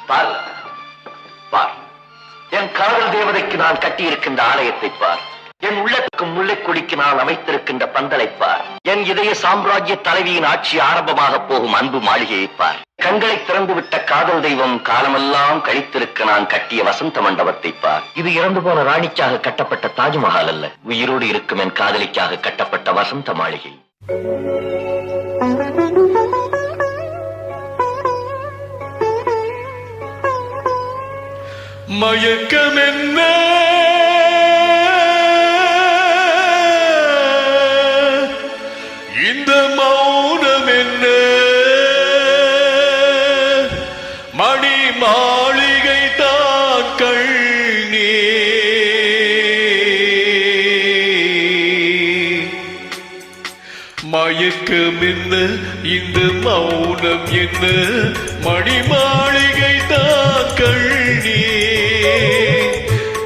பார் பார், என் காதல் தேவதைக்கு நான் கட்டியிருக்கின்ற ஆலயத்தை பார், என் உள்ளத்துக்கும் முல்லைக்கொடிக்கு நான் அமைத்திருக்கின்ற பந்தலை பார், என் இதய சாம்ராஜ்ய தலைவியின் ஆட்சி ஆரம்பமாக போகும் அன்பு மாளிகையை பார், கண்களை திறந்துவிட்ட காதல் தெய்வம் காலமெல்லாம் கழித்திருக்க நான் கட்டிய வசந்த மண்டபத்தை பார். இது இறந்து போன ராணிக்காக கட்டப்பட்ட தாஜ்மஹால் அல்ல, உயிரோடு இருக்கும் என் காதலிக்காக கட்டப்பட்ட வசந்த மாளிகை. மயக்கம் என்ன, இந்த மௌனம் என்ன, மணி மாளிகை தான் கண்ணே, மயக்கம் என்ன, இந்த மௌனம் என்ன, மணி மாளிகை தான் கண்ணே,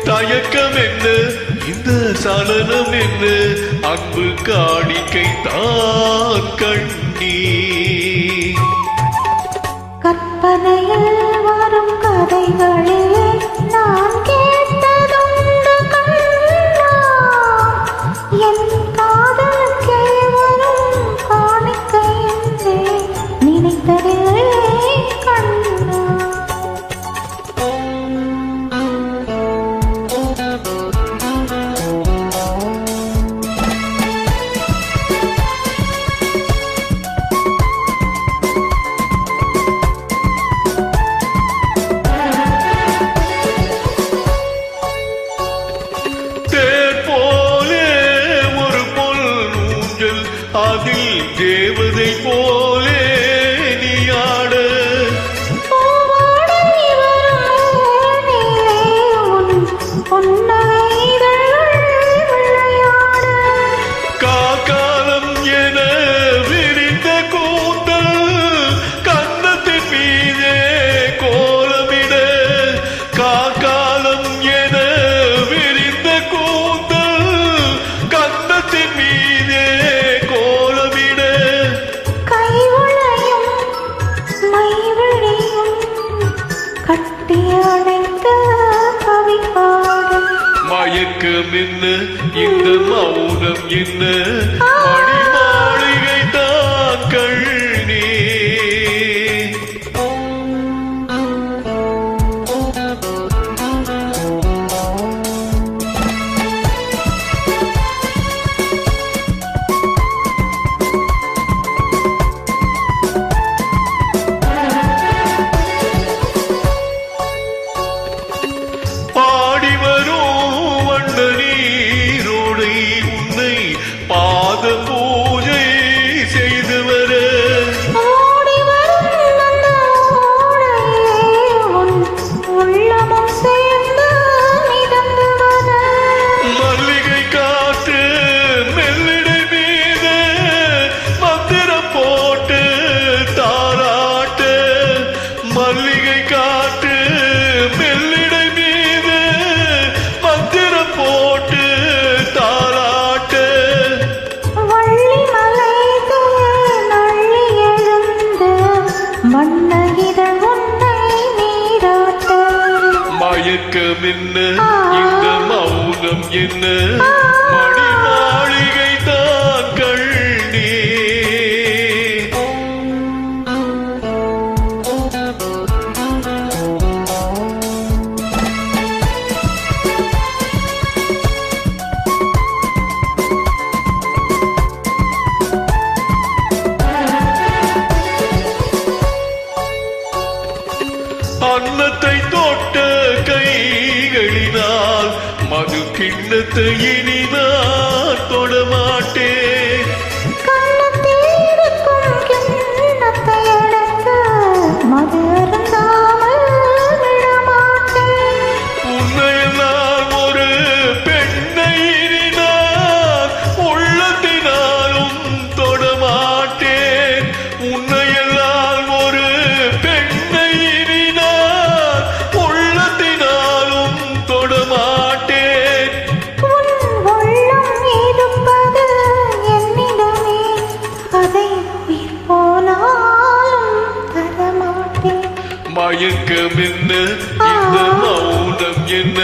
தயக்கம் என்ன, இந்த சலனம் என்ன, அன்பு காணிக்கை தான் கண்ணே. கற்பனையில் வரும் கதைகளே நான் கேட்டதுண்டு கண்ணா, என் காதலுக்கே வரும் காணிக்கை என்றே நினைத்ததில்லை கண்ணா. அதில் தேவதை போலே நீ ஆட, காக்காலம் என விரிந்த கூந்தல் கன்னத்தின் மீதே கோலமிட, காக்காலம் என விரிந்த கூந்தல் கன்னத்தின் மீதே மயக்கம் என்ன, இந்த மௌனம் என்ன, மணி மாளிகை தான் கண்ணே. பாடி வரும் வண்ண நீரோடை உன்னை பாத பூஜை செய்து வர, மல்லிகை காற்று மெல்லிடை மீது மந்திரம் போட்டு தாராட்டு, மல்லிகை காற்று மெல்லிடை மீது மந்திரம் போட்டு தாராட்டு, வள்ளி மலைத்து நள்ளி எழுந்து மன்னகிதழ் உன்னை நீராட்ட. மயக்கம் என்ன, இந்த மௌனம் என்ன, மணி மாளிகை தான் கண்ணே. அன்னத்தை தொட்ட கைகளினால் மது கிண்ணத்தை இனி நான் தொடமாட்டேன், மது அருந்தாமல் விடமாட்டேன், உன்னையெல்லாம் ஒரு பெண்ணை இனி நான் உள்ளத்தினாலும் தொடமாட்டேன், உன்னையெல்லாம் ஒரு பெண்ணை இனி நான் உள்ளத்தினாலும் தொடமாட்டேன், உன் உள்ளம் மயக்கம் என்ன இந்த மௌனம் என்ன